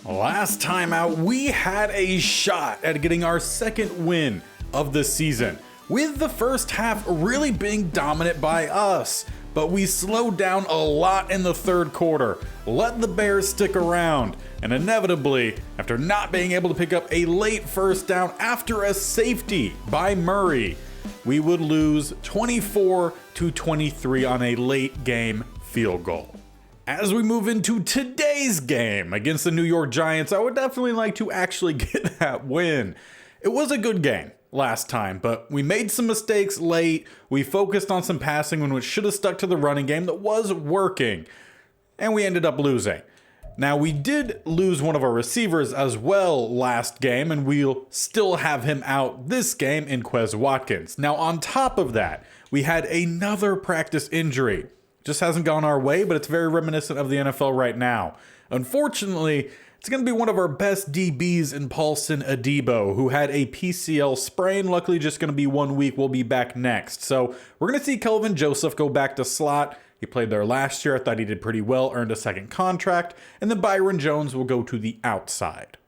Last time out, we had a shot at getting our second win of the season, with the first half really being dominant by us. But we slowed down a lot in the third quarter, let the Bears stick around, and inevitably, after not being able to pick up a late first down after a safety by Murray, we would lose 24-23 on a late game field goal. As we move into today's game against the New York Giants, I would definitely like to actually get that win. It was a good game last time, but we made some mistakes late. We focused on some passing when we should have stuck to the running game that was working, and we ended up losing. Now, we did lose one of our receivers as well last game, and we'll still have him out this game in Quez Watkins. Now, on top of that, we had another practice injury. Just hasn't gone our way, but it's very reminiscent of the NFL right now. Unfortunately, it's going to be one of our best DBs in Paulson Adebo, who had a PCL sprain. Luckily, just going to be 1 week. We'll be back next. So we're going to see Kelvin Joseph go back to slot. He played there last year. I thought he did pretty well, earned a second contract. And then Byron Jones will go to the outside.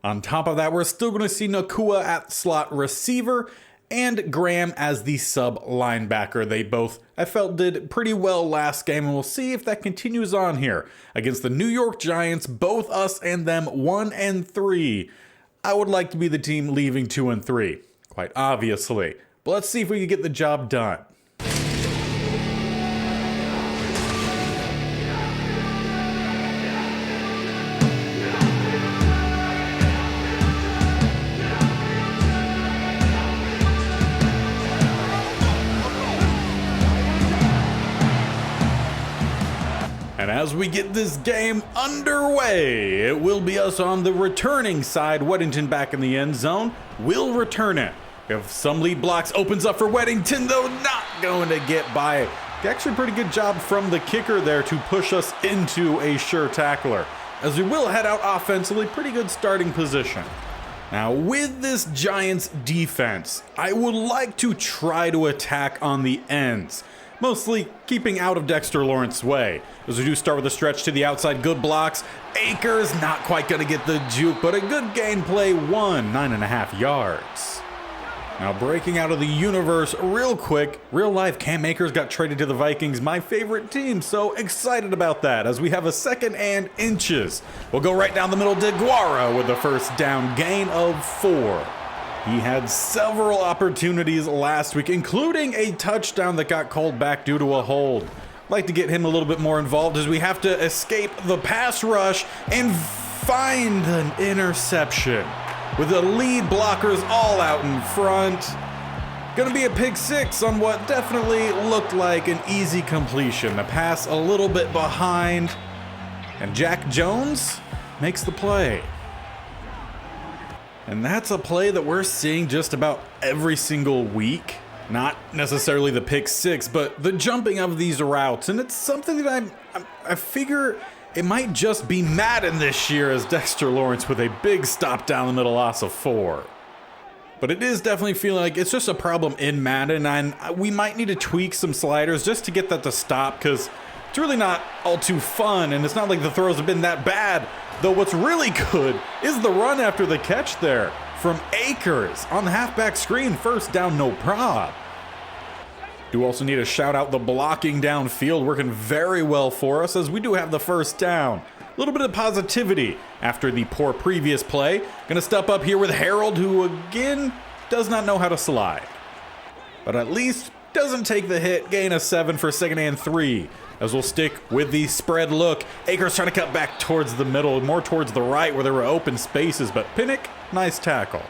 On top of that, we're still going to see Nakua at slot receiver and Graham as the sub linebacker. They both, I felt, did pretty well last game, and we'll see if that continues on here against the New York Giants, both us and them 1-3. I would like to be the team leaving 2-3, quite obviously. But let's see if we can get the job done. And as we get this game underway, it will be us on the returning side. Weddington back in the end zone. We'll return it. We have some lead blocks. Opens up for Weddington, though not going to get by. Actually, pretty good job from the kicker there to push us into a sure tackler. As we will head out offensively, pretty good starting position. Now, with this Giants defense, I would like to try to attack on the ends, mostly keeping out of Dexter Lawrence's way. As we do start with a stretch to the outside, good blocks. Akers not quite going to get the juke, but a good gain play, 9.5 yards. Now breaking out of the universe real quick, real life Cam Akers got traded to the Vikings, my favorite team, so excited about that as we have a second and inches. We'll go right down the middle, DeGuara with the first down, gain of 4. He had several opportunities last week, including a touchdown that got called back due to a hold. I'd like to get him a little bit more involved as we have to escape the pass rush and find an interception with the lead blockers all out in front. Gonna be a pick six on what definitely looked like an easy completion. The pass a little bit behind, and Jack Jones makes the play. And that's a play that we're seeing just about every single week. Not necessarily the pick six, but the jumping of these routes. And it's something that I figure it might just be Madden this year, as Dexter Lawrence with a big stop down the middle, loss of 4. But it is definitely feeling like it's just a problem in Madden, and we might need to tweak some sliders just to get that to stop, because it's really not all too fun, and it's not like the throws have been that bad. Though what's really good is the run after the catch there from Akers on the halfback screen. First down, no prob. Do also need to shout out the blocking downfield, working very well for us as we do have the first down. A little bit of positivity after the poor previous play. Gonna step up here with Harold, who again does not know how to slide, but at least doesn't take the hit. Gain of 7 for second and 3. As we'll stick with the spread look. Akers trying to cut back towards the middle, more towards the right where there were open spaces, but Pinnock, nice tackle.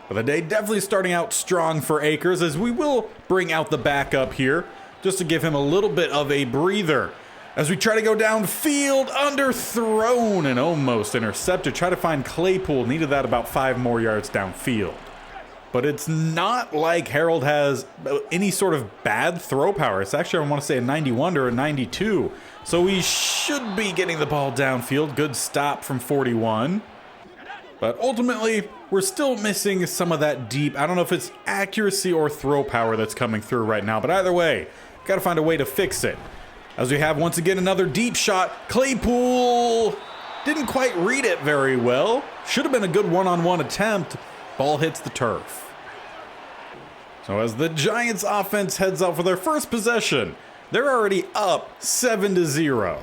But the day definitely starting out strong for Akers, as we will bring out the backup here just to give him a little bit of a breather. As we try to go downfield, underthrown and almost intercepted. Try to find Claypool, needed that about 5 more yards downfield. But it's not like Harold has any sort of bad throw power. It's actually, I want to say, a 91 or a 92. So he should be getting the ball downfield. Good stop from 41. But ultimately, we're still missing some of that deep. I don't know if it's accuracy or throw power that's coming through right now. But either way, got to find a way to fix it. As we have once again another deep shot. Claypool didn't quite read it very well. Should have been a good one-on-one attempt. Ball hits the turf. So as the Giants offense heads out for their first possession, they're already up 7-0.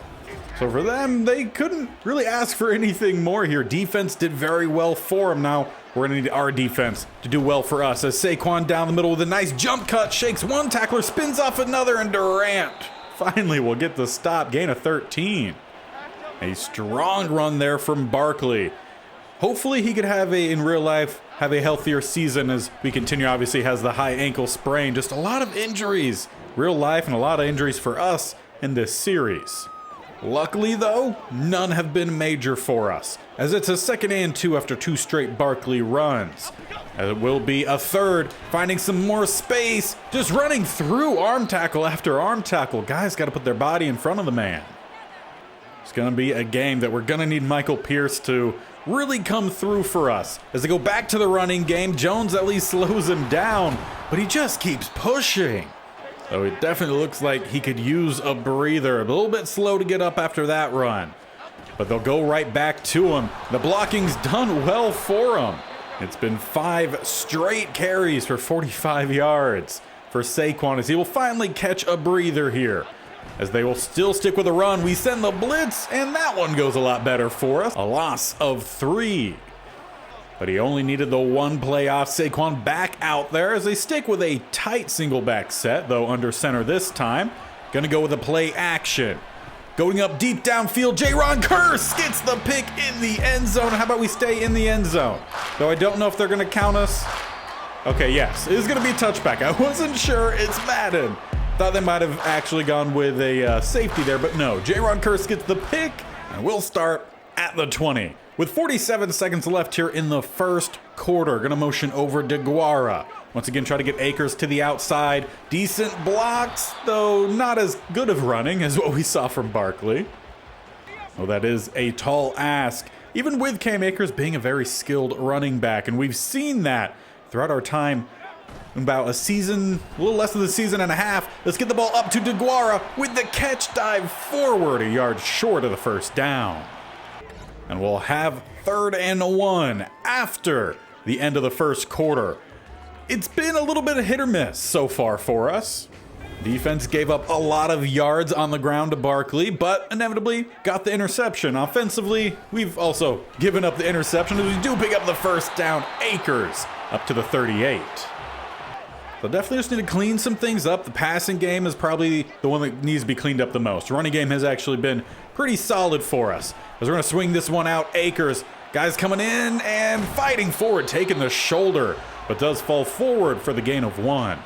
So for them, they couldn't really ask for anything more here. Defense did very well for them. Now we're going to need our defense to do well for us as Saquon down the middle with a nice jump cut, shakes one tackler, spins off another, and Durant finally will get the stop, gain of 13. A strong run there from Barkley. Hopefully he could have in real life, have a healthier season as we continue. Obviously has the high ankle sprain, just a lot of injuries. Real life and a lot of injuries for us in this series. Luckily though, none have been major for us, as it's a 2nd and 2 after 2 straight Barkley runs. As it will be a 3rd, finding some more space, just running through arm tackle after arm tackle. Guys got to put their body in front of the man. It's going to be a game that we're going to need Michael Pierce to really come through for us. As they go back to the running game, Jones at least slows him down, but he just keeps pushing. So it definitely looks like he could use a breather. A little bit slow to get up after that run. But they'll go right back to him. The blocking's done well for him. It's been 5 straight carries for 45 yards for Saquon as he will finally catch a breather here. As they will still stick with a run, we send the blitz, and that one goes a lot better for us. A loss of 3. But he only needed the 1 play off. Saquon back out there as they stick with a tight single back set, though under center this time. Gonna go with a play action. Going up deep downfield, Jaron Kearse gets the pick in the end zone. How about we stay in the end zone? Though I don't know if they're gonna count us. Okay, yes, it is gonna be a touchback. I wasn't sure, it's Madden. Thought they might have actually gone with a safety there, but no. Jaron Kearse gets the pick, and we'll start at the 20. With 47 seconds left here in the first quarter, gonna motion over DeGuara. Once again, try to get Akers to the outside. Decent blocks, though not as good of running as what we saw from Barkley. Well, that is a tall ask, even with Cam Akers being a very skilled running back, and we've seen that throughout our time. About a season, a little less than a season and a half. Let's get the ball up to DeGuara with the catch dive forward, a yard short of the first down. And we'll have 3rd and 1 after the end of the first quarter. It's been a little bit of hit or miss so far for us. Defense gave up a lot of yards on the ground to Barkley, but inevitably got the interception. Offensively, we've also given up the interception as we do pick up the first down. Akers up to the 38. So definitely just need to clean some things up. The passing game is probably the one that needs to be cleaned up the most. The running game has actually been pretty solid for us. As we're going to swing this one out, Akers, guys coming in and fighting forward, taking the shoulder, but does fall forward for the gain of 1.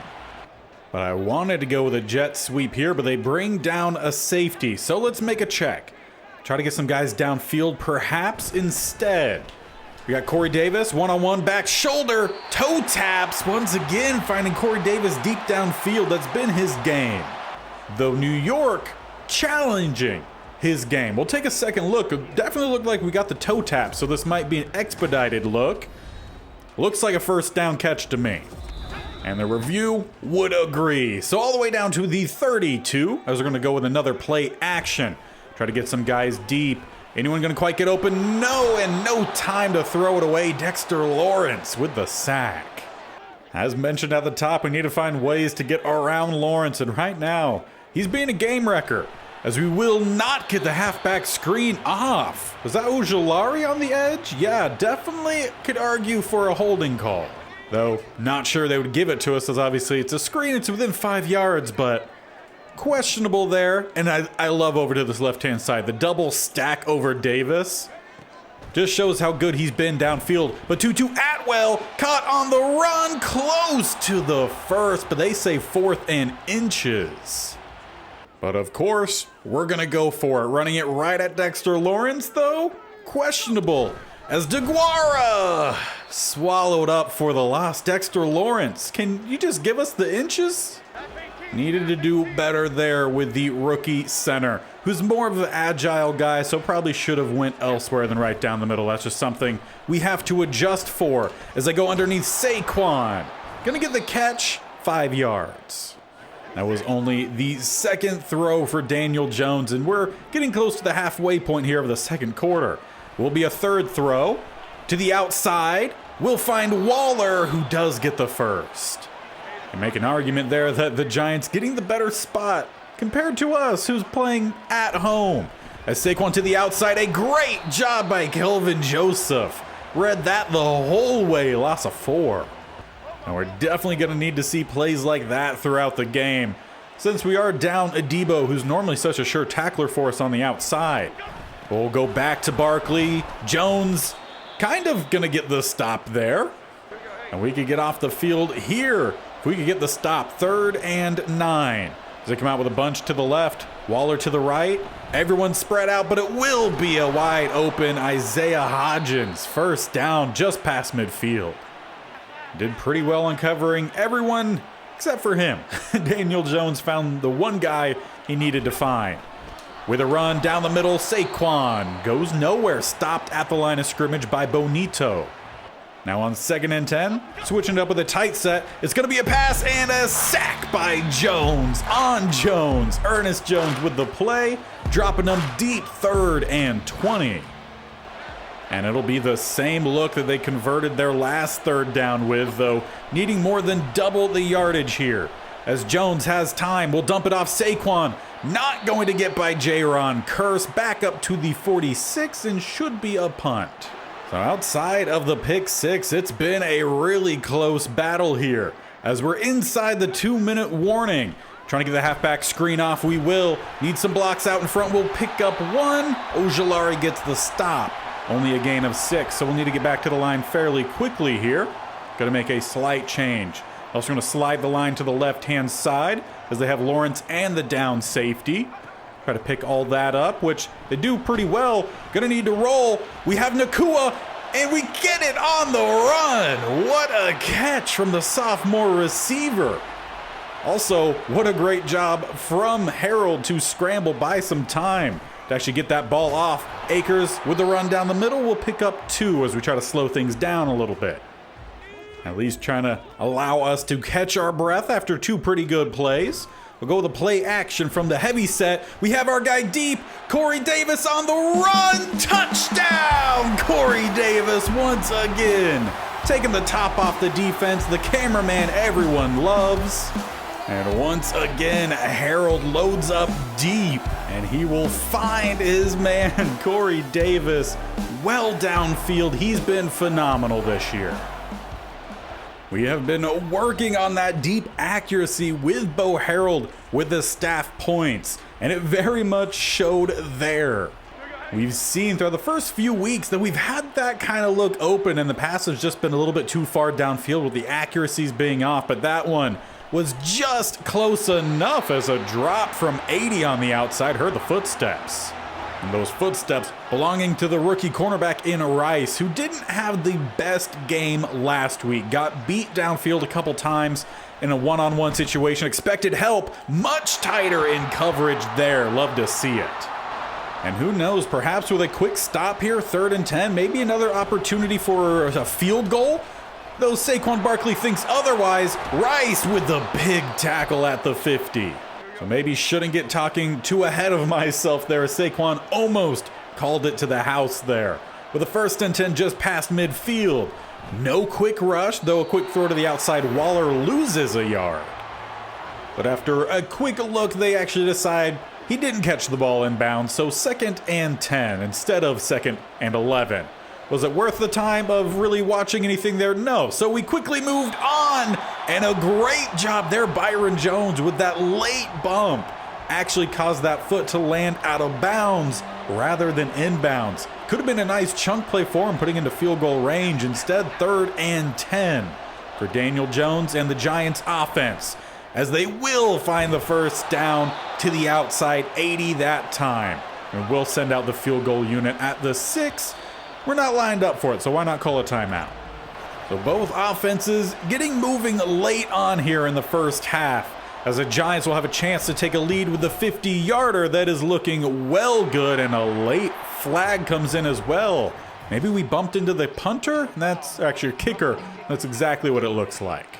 But I wanted to go with a jet sweep here, but they bring down a safety. So let's make a check. Try to get some guys downfield perhaps instead. We got Corey Davis, one-on-one, back shoulder, toe taps. Once again, finding Corey Davis deep downfield. That's been his game. Though New York challenging his game. We'll take a second look. It definitely looked like we got the toe tap, so this might be an expedited look. Looks like a first down catch to me. And the review would agree. So all the way down to the 32, as we're going to go with another play action. Try to get some guys deep. Anyone going to quite get open? No, and no time to throw it away. Dexter Lawrence with the sack. As mentioned at the top, we need to find ways to get around Lawrence, and right now, he's being a game wrecker, as we will not get the halfback screen off. Was that Ojulari on the edge? Yeah, definitely could argue for a holding call. Though, not sure they would give it to us, as obviously it's a screen, it's within 5 yards, but questionable there. And I love over to this left-hand side. The double stack over Davis just shows how good he's been downfield. But Tutu Atwell caught on the run, close to the first, but they say 4th and inches. But of course, we're gonna go for it. Running it right at Dexter Lawrence, though, questionable. As DeGuara swallowed up for the loss. Dexter Lawrence, can you just give us the inches? Needed to do better there with the rookie center, who's more of an agile guy, so probably should have went elsewhere than right down the middle. That's just something we have to adjust for as I go underneath Saquon. Gonna get the catch, 5 yards. That was only the second throw for Daniel Jones, and we're getting close to the halfway point here of the second quarter. Will be a third throw to the outside. We'll find Waller, who does get the first. And make an argument there that the Giants getting the better spot compared to us, who's playing at home. As Saquon to the outside, a great job by Kelvin Joseph. Read that the whole way, loss of 4. And we're definitely going to need to see plays like that throughout the game, since we are down Adebo, who's normally such a sure tackler for us on the outside. We'll go back to Barkley. Jones kind of going to get the stop there. And we could get off the field here if we could get the stop. 3rd and 9. As they come out with a bunch to the left, Waller to the right. Everyone spread out, but it will be a wide open Isaiah Hodgins. First down just past midfield. Did pretty well on covering everyone except for him. Daniel Jones found the one guy he needed to find. With a run down the middle, Saquon goes nowhere. Stopped at the line of scrimmage by Bonito. Now on 2nd and 10, switching it up with a tight set. It's going to be a pass and a sack by Jones. On Jones. Ernest Jones with the play, dropping them deep. 3rd and 20. And it'll be the same look that they converted their last 3rd down with, though needing more than double the yardage here. As Jones has time, we'll dump it off Saquon. Not going to get by Jaron Kearse. Back up to the 46 and should be a punt. So outside of the pick 6, it's been a really close battle here. As we're inside the 2-minute warning. Trying to get the halfback screen off, we will. Need some blocks out in front, we'll pick up 1. Ojulari gets the stop. Only a gain of 6, so we'll need to get back to the line fairly quickly here. Going to make a slight change. Also going to slide the line to the left-hand side as they have Lawrence and the down safety. Try to pick all that up, which they do pretty well. Going to need to roll. We have Nakua, and we get it on the run. What a catch from the sophomore receiver. Also, what a great job from Harold to scramble by some time to actually get that ball off. Akers with the run down the middle will pick up 2 as we try to slow things down a little bit. At least trying to allow us to catch our breath after 2 pretty good plays. We'll go with a play action from the heavy set. We have our guy deep. Corey Davis on the run. Touchdown! Corey Davis once again. Taking the top off the defense. The cameraman everyone loves. And once again, Harold loads up deep, and he will find his man, Corey Davis, well downfield. He's been phenomenal this year. We have been working on that deep accuracy with Bo Harold with the staff points, and it very much showed there. We've seen throughout the first few weeks that we've had that kind of look open, and the pass has just been a little bit too far downfield with the accuracies being off, but that one was just close enough as a drop from 80 on the outside heard the footsteps. And those footsteps belonging to the rookie cornerback in Rice, who didn't have the best game last week. Got beat downfield a couple times in a one-on-one situation. Expected help, much tighter in coverage there. Love to see it. And who knows, perhaps with a quick stop here, 3rd and 10, maybe another opportunity for a field goal? Though Saquon Barkley thinks otherwise, Rice with the big tackle at the 50. So maybe shouldn't get talking too ahead of myself there, as Saquon almost called it to the house there. With a 1st and 10 just past midfield. No quick rush, though a quick throw to the outside, Waller loses a yard. But after a quick look, they actually decide he didn't catch the ball inbounds, so 2nd and 10 instead of 2nd and 11. Was it worth the time of really watching anything there? No. So we quickly moved on, and a great job there, Byron Jones, with that late bump. Actually caused that foot to land out of bounds rather than inbounds. Could have been a nice chunk play for him, putting into field goal range. Instead, 3rd and 10 for Daniel Jones and the Giants offense, as they will find the first down to the outside, 80 that time. And we'll send out the field goal unit at the 6. We're not lined up for it, so why not call a timeout? So both offenses getting moving late on here in the first half, as the Giants will have a chance to take a lead with the 50-yarder that is looking well good, and a late flag comes in as well. Maybe we bumped into the punter? That's actually a kicker. That's exactly what it looks like.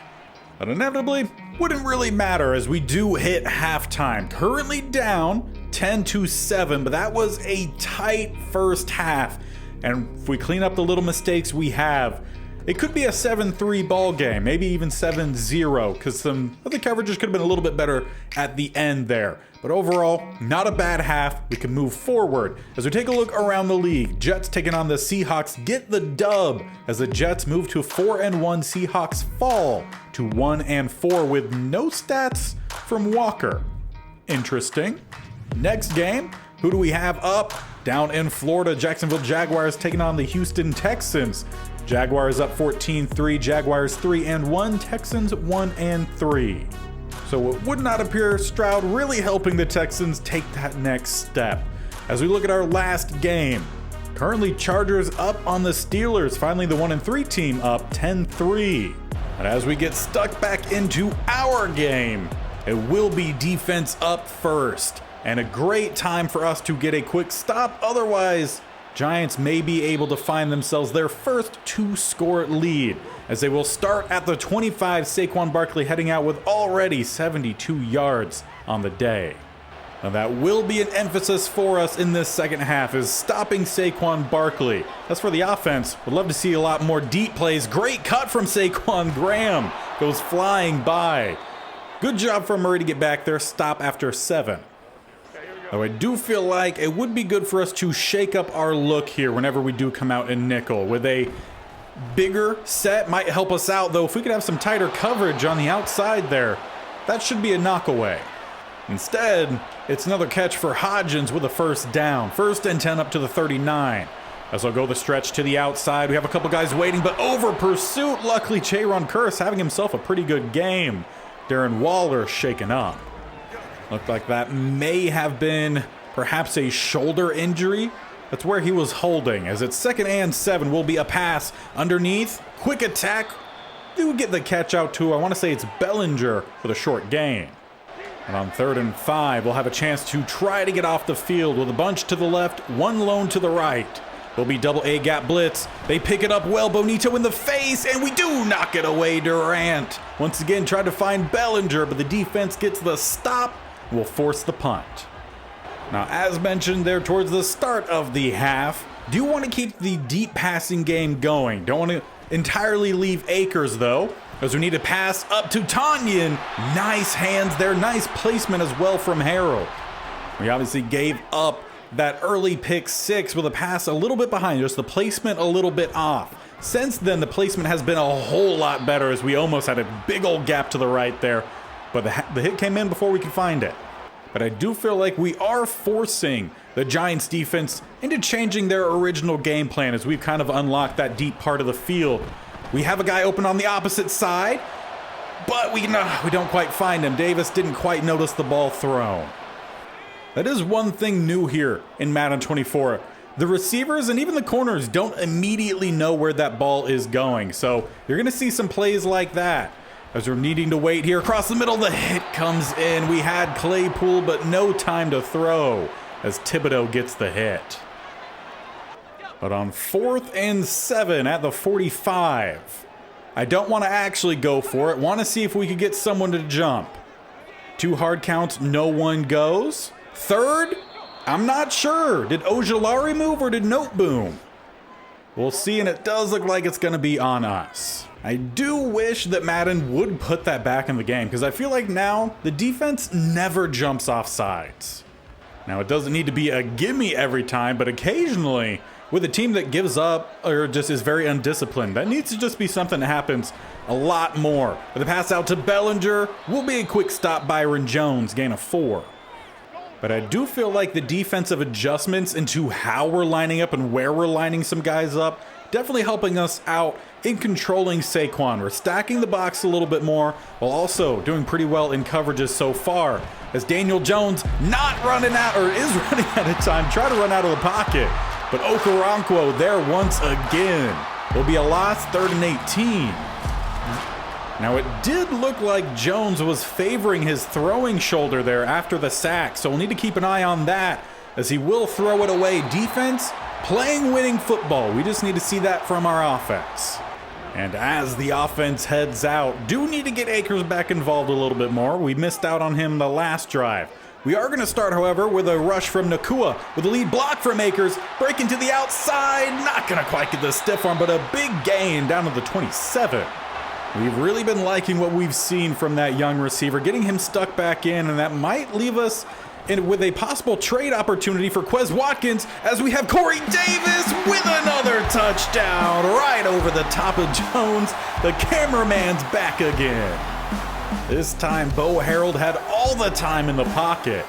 But inevitably, wouldn't really matter as we do hit halftime. Currently down 10-7, but that was a tight first half. And if we clean up the little mistakes we have, it could be a 7-3 ball game, maybe even 7-0, because some of the coverages could have been a little bit better at the end there. But overall, not a bad half. We can move forward. As we take a look around the league, Jets taking on the Seahawks get the dub as the Jets move to 4-1. Seahawks fall to 1-4 with no stats from Walker. Interesting. Next game, who do we have up? Down in Florida, Jacksonville Jaguars taking on the Houston Texans. Jaguars up 14-3, Jaguars 3-1, Texans 1-3. So it would not appear Stroud really helping the Texans take that next step. As we look at our last game, currently Chargers up on the Steelers, finally the 1-3 team up 10-3. And as we get stuck back into our game, it will be defense up first. And a great time for us to get a quick stop. Otherwise, Giants may be able to find themselves their first 2-score lead as they will start at the 25. Saquon Barkley heading out with already 72 yards on the day. Now that will be an emphasis for us in this second half, is stopping Saquon Barkley. As for the offense, would love to see a lot more deep plays. Great cut from Saquon. Graham goes flying by. Good job for Murray to get back there. Stop after 7. Though I do feel like it would be good for us to shake up our look here whenever we do come out in nickel. With a bigger set might help us out, though if we could have some tighter coverage on the outside there, that should be a knockaway. Instead, it's another catch for Hodgins with a first down. 1st and 10 up to the 39. As I'll go the stretch to the outside, we have a couple guys waiting, but over pursuit. Luckily, Jaron Curse having himself a pretty good game. Darren Waller shaken up. Looked like that may have been perhaps a shoulder injury. That's where he was holding. As it's 2nd and 7, will be a pass underneath. Quick attack. Do get the catch out to, I want to say it's Bellinger with a short gain. And on 3rd and 5, we'll have a chance to try to get off the field with a bunch to the left, one lone to the right. Will be double A gap blitz. They pick it up well. Bonito in the face, and we do knock it away. Durant once again tried to find Bellinger, but the defense gets the stop. Will force the punt. Now, as mentioned there towards the start of the half, do want to keep the deep passing game going. Don't want to entirely leave Akers, though, as we need to pass up to Tanyan. Nice hands there. Nice placement as well from Harold. We obviously gave up that early pick 6 with a pass a little bit behind, just the placement a little bit off. Since then, the placement has been a whole lot better as we almost had a big old gap to the right there. But the hit came in before we could find it. But I do feel like we are forcing the Giants defense into changing their original game plan as we've kind of unlocked that deep part of the field. We have a guy open on the opposite side, but we don't quite find him. Davis didn't quite notice the ball thrown. That is one thing new here in Madden 24. The receivers and even the corners don't immediately know where that ball is going. So you're going to see some plays like that. As we're needing to wait here across the middle, the hit comes in. We had Claypool, but no time to throw as Thibodeau gets the hit. But on 4th and 7 at the 45, I don't want to actually go for it. Want to see if we could get someone to jump. 2 hard counts, no one goes. 3rd, I'm not sure. Did Ojulari move or did Noteboom? We'll see, and it does look like it's going to be on us. I do wish that Madden would put that back in the game, because I feel like now the defense never jumps off sides. Now, it doesn't need to be a gimme every time, but occasionally, with a team that gives up or just is very undisciplined, that needs to just be something that happens a lot more. With a pass out to Bellinger, will be a quick stop. Byron Jones, gain of 4. But I do feel like the defensive adjustments into how we're lining up and where we're lining some guys up definitely helping us out in controlling Saquon. We're stacking the box a little bit more while also doing pretty well in coverages so far. As Daniel Jones not running out, or is running out of time, try to run out of the pocket. But Okoronkwo there once again. Will be a loss, 3rd and 18. Now it did look like Jones was favoring his throwing shoulder there after the sack, so we'll need to keep an eye on that as he will throw it away. Defense playing winning football. We just need to see that from our offense. And as the offense heads out, do need to get Akers back involved a little bit more. We missed out on him the last drive. We are going to start, however, with a rush from Nakua with a lead block from Akers, breaking to the outside, not going to quite get the stiff arm, but a big gain down to the 27. We've really been liking what we've seen from that young receiver, getting him stuck back in, and that might leave us with a possible trade opportunity for Quez Watkins as we have Corey Davis with another touchdown right over the top of Jones. The cameraman's back again. This time, Bo Harold had all the time in the pocket.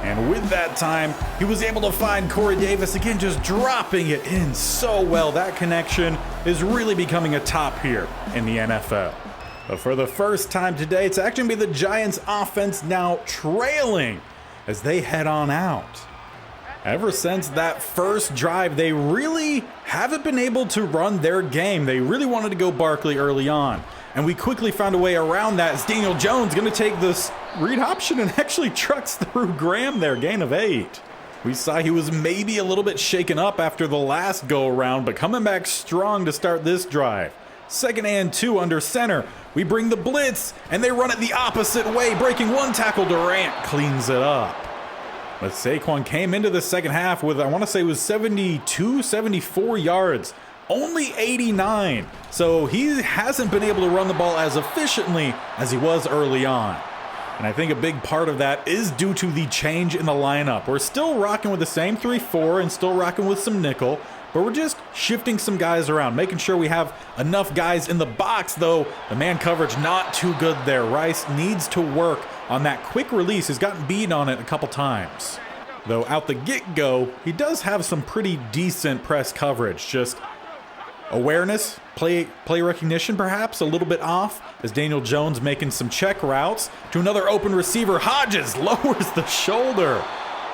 And with that time, he was able to find Corey Davis again, just dropping it in so well. That connection is really becoming a top here in the NFL. But for the first time today, it's actually going to be the Giants offense now trailing as they head on out. Ever since that first drive, they really haven't been able to run their game. They really wanted to go Barkley early on, and we quickly found a way around that as Daniel Jones going to take this read option and actually trucks through Graham there, gain of 8. We saw he was maybe a little bit shaken up after the last go around, but coming back strong to start this drive. 2nd and 2 under center. We bring the blitz, and they run it the opposite way, breaking one tackle. Durant cleans it up. But Saquon came into the second half with, I want to say it was 72, 74 yards, only 89. So he hasn't been able to run the ball as efficiently as he was early on. And I think a big part of that is due to the change in the lineup. We're still rocking with the same 3-4 and still rocking with some nickel, but we're just shifting some guys around, making sure we have enough guys in the box, though the man coverage not too good there. Rice needs to work on that quick release. He's gotten beat on it a couple times. Though out the get-go, he does have some pretty decent press coverage. Just awareness, play recognition perhaps, a little bit off as Daniel Jones making some check routes to another open receiver. Hodges lowers the shoulder,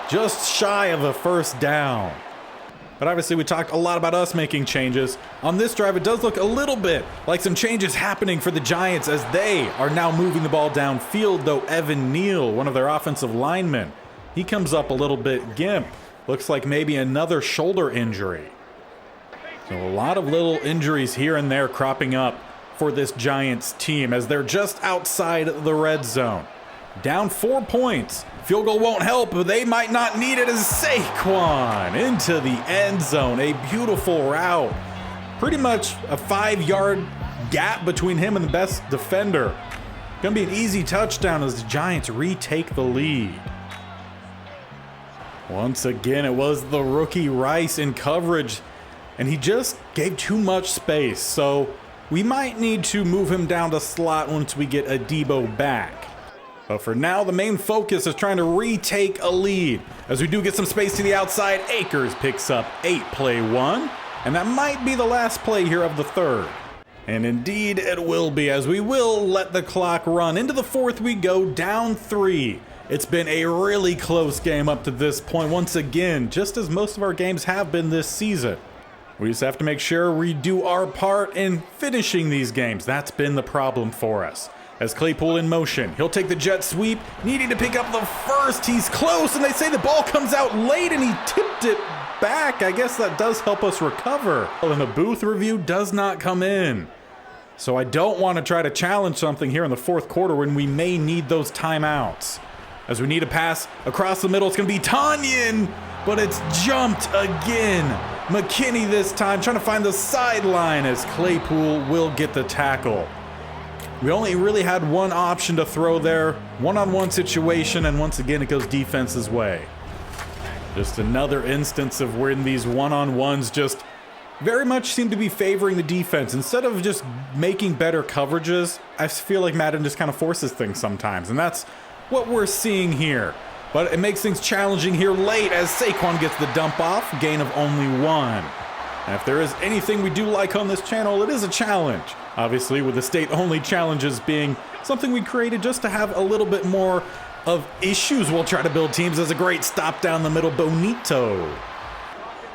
just shy of a first down. But obviously we talked a lot about us making changes. On this drive, it does look a little bit like some changes happening for the Giants as they are now moving the ball downfield, though Evan Neal, one of their offensive linemen, he comes up a little bit gimp. Looks like maybe another shoulder injury. So a lot of little injuries here and there cropping up for this Giants team as they're just outside the red zone. Down 4 points. Field goal won't help, but they might not need it as Saquon into the end zone. A beautiful route. Pretty much a 5-yard gap between him and the best defender. Gonna be an easy touchdown as the Giants retake the lead. Once again, it was the rookie Rice in coverage, and he just gave too much space. So we might need to move him down to slot once we get a Debo back. But for now, the main focus is trying to retake a lead. As we do get some space to the outside, Akers picks up 8, play 1. And that might be the last play here of the third. And indeed it will be, as we will let the clock run. Into the fourth we go, down 3. It's been a really close game up to this point. Once again, just as most of our games have been this season. We just have to make sure we do our part in finishing these games. That's been the problem for us. As Claypool in motion, he'll take the jet sweep, needing to pick up the first. He's close, and they say the ball comes out late, and he tipped it back. I guess that does help us recover. And the booth review does not come in. So I don't want to try to challenge something here in the fourth quarter when we may need those timeouts. As we need a pass across the middle, it's going to be Tanyan, but it's jumped again. McKinney this time trying to find the sideline as Claypool will get the tackle. We only really had one option to throw there, one-on-one situation, and once again it goes defense's way. Just another instance of when these one-on-ones just very much seem to be favoring the defense. Instead of just making better coverages, I feel like Madden just kind of forces things sometimes, and that's what we're seeing here. But it makes things challenging here late as Saquon gets the dump off, gain of only 1. And if there is anything we do like on this channel, it is a challenge. Obviously, with the state-only challenges being something we created just to have a little bit more of issues we'll try to build teams. As a great stop down the middle, Bonito.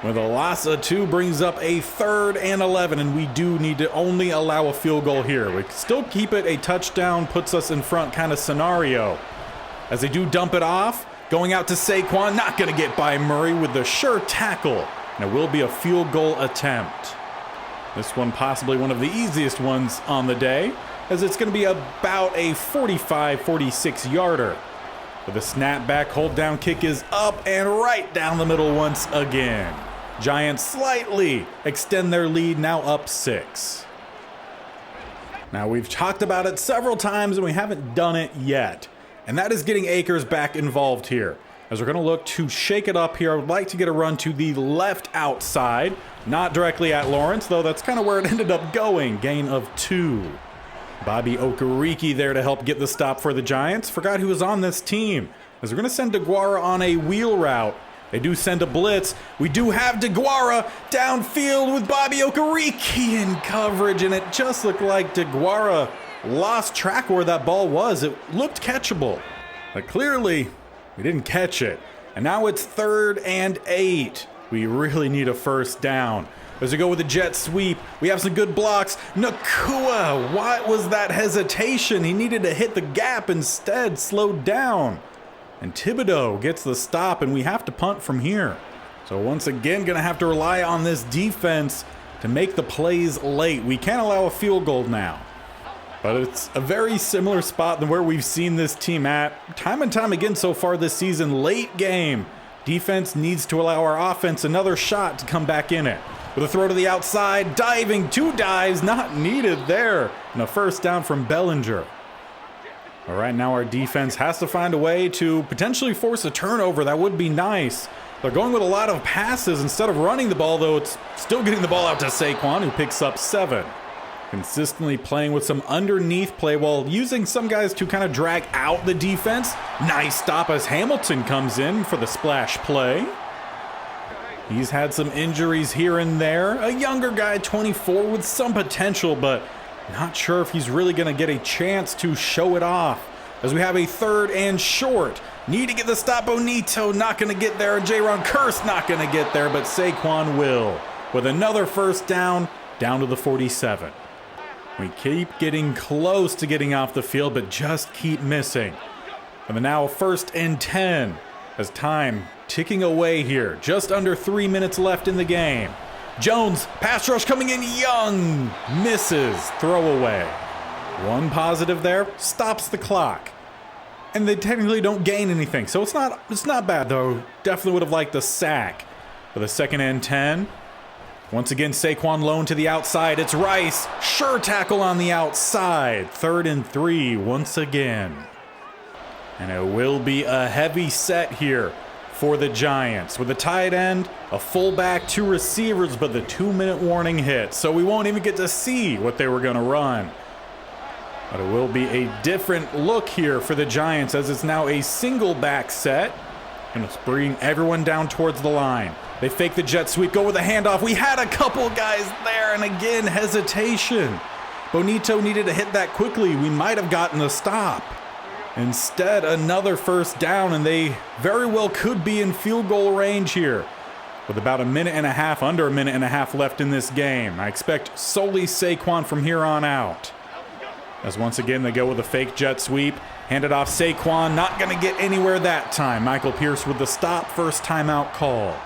With a loss of 2 brings up a 3rd and 11, and we do need to only allow a field goal here. We can still keep it a touchdown, puts us in front kind of scenario. As they do dump it off, going out to Saquon, not going to get by Murray with the sure tackle. And it will be a field goal attempt. This one possibly one of the easiest ones on the day, as it's going to be about a 45-46 yarder. But the snapback hold down kick is up and right down the middle once again. Giants slightly extend their lead, now up 6. Now we've talked about it several times and we haven't done it yet. And that is getting Akers back involved here. As we're going to look to shake it up here, I would like to get a run to the left outside. Not directly at Lawrence, though that's kind of where it ended up going. Gain of 2. Bobby Okereke there to help get the stop for the Giants. Forgot who was on this team. As we're going to send DeGuara on a wheel route. They do send a blitz. We do have DeGuara downfield with Bobby Okereke in coverage, and it just looked like DeGuara lost track where that ball was. It looked catchable, but clearly we didn't catch it. And now it's 3rd and 8. We really need a first down. As we go with the jet sweep, we have some good blocks. Nakua, what was that hesitation? He needed to hit the gap, instead slowed down. And Thibodeau gets the stop, and we have to punt from here. So once again, gonna have to rely on this defense to make the plays late. We can't allow a field goal now. But it's a very similar spot than where we've seen this team at time and time again so far this season. Late game, defense needs to allow our offense another shot to come back in it. With a throw to the outside, diving, 2 dives, not needed there. And a first down from Bellinger. All right, now our defense has to find a way to potentially force a turnover. That would be nice. They're going with a lot of passes instead of running the ball, though it's still getting the ball out to Saquon, who picks up 7. Consistently playing with some underneath play while using some guys to kind of drag out the defense. Nice stop as Hamilton comes in for the splash play. He's had some injuries here and there. A younger guy, 24, with some potential, but not sure if he's really going to get a chance to show it off. As we have a 3rd and short. Need to get the stop. Bonito not going to get there. Jaron Curse not going to get there, but Saquon will. With another first down to the 47. We keep getting close to getting off the field, but just keep missing. And now 1st and 10 as time ticking away here. Just under 3 minutes left in the game. Jones, pass rush coming in. Young misses. Throwaway. One positive there, stops the clock. And they technically don't gain anything, so it's not bad though. Definitely would have liked the sack. For the 2nd and 10. Once again, Saquon lone to the outside. It's Rice. Sure tackle on the outside. 3rd and 3 once again. And it will be a heavy set here for the Giants. With a tight end, a fullback, 2 receivers, but the 2-minute warning hit. So we won't even get to see what they were going to run. But it will be a different look here for the Giants as it's now a single back set. And it's bringing everyone down towards the line. They fake the jet sweep, go with a handoff. We had a couple guys there, and again, hesitation. Bonito needed to hit that quickly. We might have gotten the stop. Instead, another first down, and they very well could be in field goal range here. With about a minute and a half, under a minute and a half left in this game. I expect solely Saquon from here on out. As once again, they go with a fake jet sweep. Hand it off Saquon, not going to get anywhere that time. Michael Pierce with the stop, first timeout called.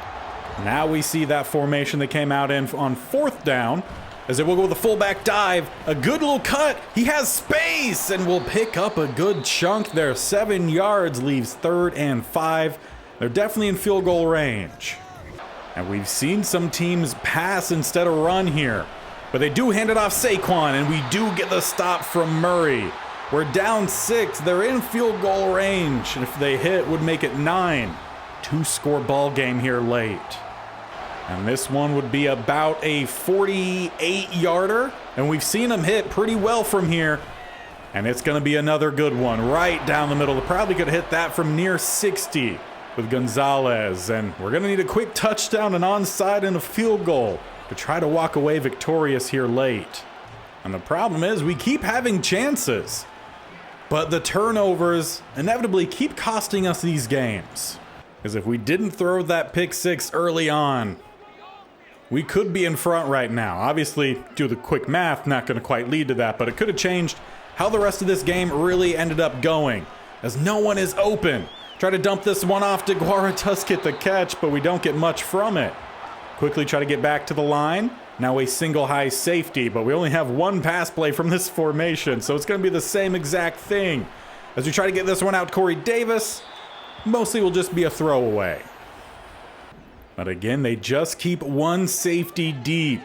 Now we see that formation that came out in on 4th down. As they will go with a fullback dive. A good little cut. He has space and will pick up a good chunk there. 7 yards, leaves 3rd and 5. They're definitely in field goal range. And we've seen some teams pass instead of run here. But they do hand it off Saquon, and we do get the stop from Murray. We're down 6. They're in field goal range. And if they hit, would make it 9. 2-score ball game here late. And this one would be about a 48-yarder. And we've seen them hit pretty well from here. And it's going to be another good one right down the middle. They probably could hit that from near 60 with Gonzalez. And we're going to need a quick touchdown, an onside, and a field goal to try to walk away victorious here late. And the problem is we keep having chances. But the turnovers inevitably keep costing us these games. Because if we didn't throw that pick 6 early on, we could be in front right now. Obviously, do the quick math, not going to quite lead to that, but it could have changed how the rest of this game really ended up going, as no one is open. Try to dump this one off. DeGuara does get the catch, but we don't get much from it. Quickly try to get back to the line. Now a single high safety, but we only have one pass play from this formation, so it's going to be the same exact thing. As we try to get this one out, Corey Davis, mostly will just be a throwaway. But again, they just keep one safety deep.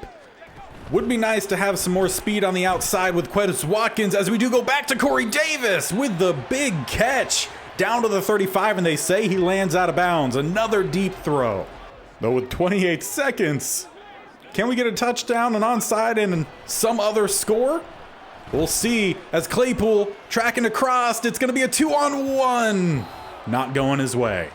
Would be nice to have some more speed on the outside with Quez Watkins as we do go back to Corey Davis with the big catch down to the 35, and they say he lands out of bounds. Another deep throw. Though with 28 seconds, can we get a touchdown, an onside, and some other score? We'll see as Claypool tracking across. It's going to be a 2-on-1. Not going his way.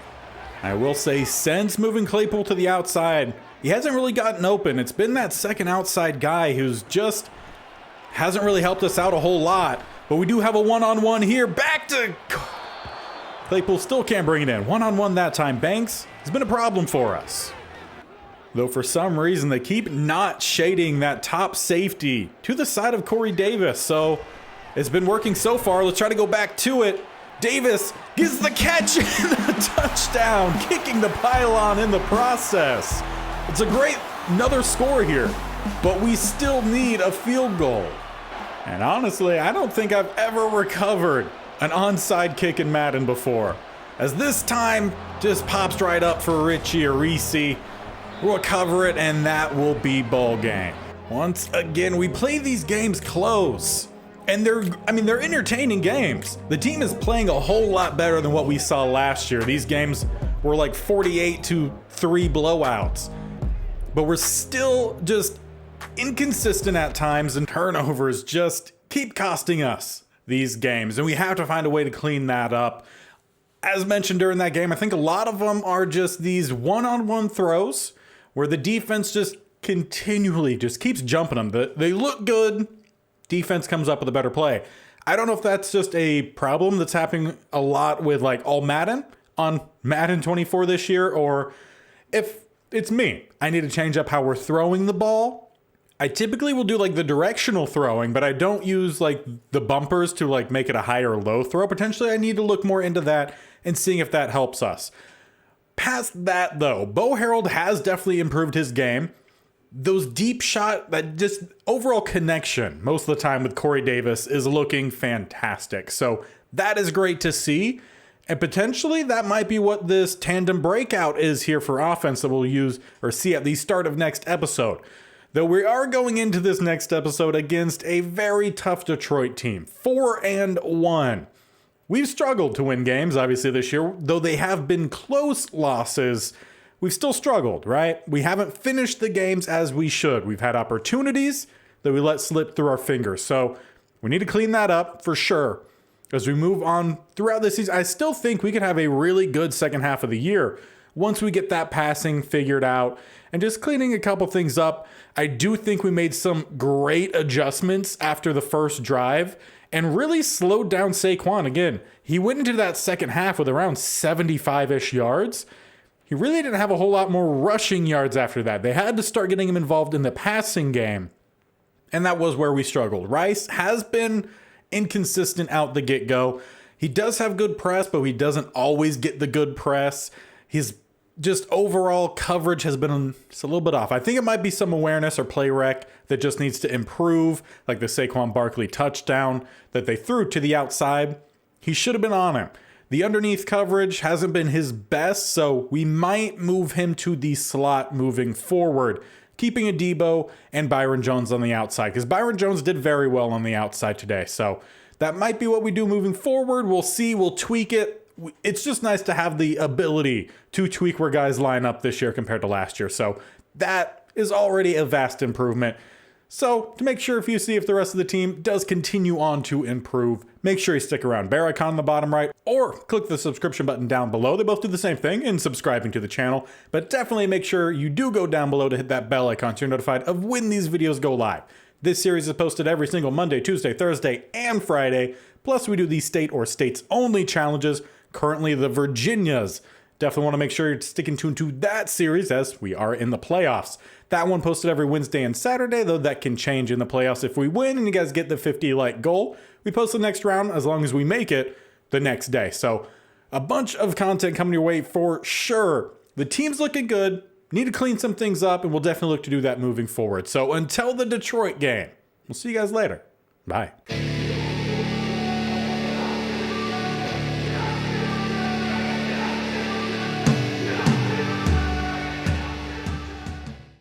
I will say, since moving Claypool to the outside, he hasn't really gotten open. It's been that second outside guy who's just hasn't really helped us out a whole lot. But we do have a one-on-one here. Back to Claypool, still can't bring it in. One-on-one that time. Banks has been a problem for us. Though for some reason they keep not shading that top safety to the side of Corey Davis. So it's been working so far. Let's try to go back to it. Davis gets the catch and the touchdown, kicking the pylon in the process. It's a great another score here, but we still need a field goal. And honestly, I don't think I've ever recovered an onside kick in Madden before, as this time just pops right up for Richie or Reese. We'll cover it, and that will be ball game. Once again, we play these games close, and they're entertaining games. The team is playing a whole lot better than what we saw last year. These games were like 48-3 blowouts, but we're still just inconsistent at times, and turnovers just keep costing us these games, and we have to find a way to clean that up. As mentioned during that game, I think a lot of them are just these one-on-one throws where the defense just continually just keeps jumping them. They look good. Defense comes up with a better play. I don't know if that's just a problem that's happening a lot with like all Madden on Madden 24 this year, or if it's me. I need to change up how we're throwing the ball. I typically will do like the directional throwing, but I don't use like the bumpers to like make it a high or low throw. Potentially I need to look more into that and seeing if that helps us. Past that though, Bo Harold has definitely improved his game. Those deep shot, that just overall connection most of the time with Corey Davis is looking fantastic. So that is great to see. And potentially that might be what this tandem breakout is here for offense that we'll use or see at the start of next episode. Though we are going into this next episode against a very tough Detroit team, 4-1. We've struggled to win games, obviously, this year. Though they have been close losses, we've still struggled, right? We haven't finished the games as we should. We've had opportunities that we let slip through our fingers. So we need to clean that up for sure. As we move on throughout this season, I still think we could have a really good second half of the year once we get that passing figured out and just cleaning a couple things up. I do think we made some great adjustments after the first drive and really slowed down Saquon. Again, he went into that second half with around 75-ish yards. He really didn't have a whole lot more rushing yards after that. They had to start getting him involved in the passing game, and that was where we struggled. Rice has been inconsistent out the get-go. He does have good press, but he doesn't always get the good press. His just overall coverage has been just a little bit off. I think it might be some awareness or play rec that just needs to improve, like the Saquon Barkley touchdown that they threw to the outside. He should have been on him. The underneath coverage hasn't been his best, so we might move him to the slot moving forward, keeping a Debo and Byron Jones on the outside, because Byron Jones did very well on the outside today. So that might be what we do moving forward. We'll see. We'll tweak it. It's just nice to have the ability to tweak where guys line up this year compared to last year. So that is already a vast improvement. So to make sure if you see if the rest of the team does continue on to improve, make sure you stick around. Bear icon on the bottom right, or click the subscription button down below. They both do the same thing in subscribing to the channel, but definitely make sure you do go down below to hit that bell icon so you're notified of when these videos go live. This series is posted every single Monday, Tuesday, Thursday, and Friday. Plus we do the state or states only challenges. Currently the Virginias. Definitely want to make sure you're sticking tuned to that series as we are in the playoffs. That one posted every Wednesday and Saturday, though that can change in the playoffs. If we win and you guys get the 50 like goal, we post the next round as long as we make it the next day. So a bunch of content coming your way for sure. The team's looking good. need to clean some things up, and we'll definitely look to do that moving forward. So until the Detroit game, we'll see you guys later. Bye.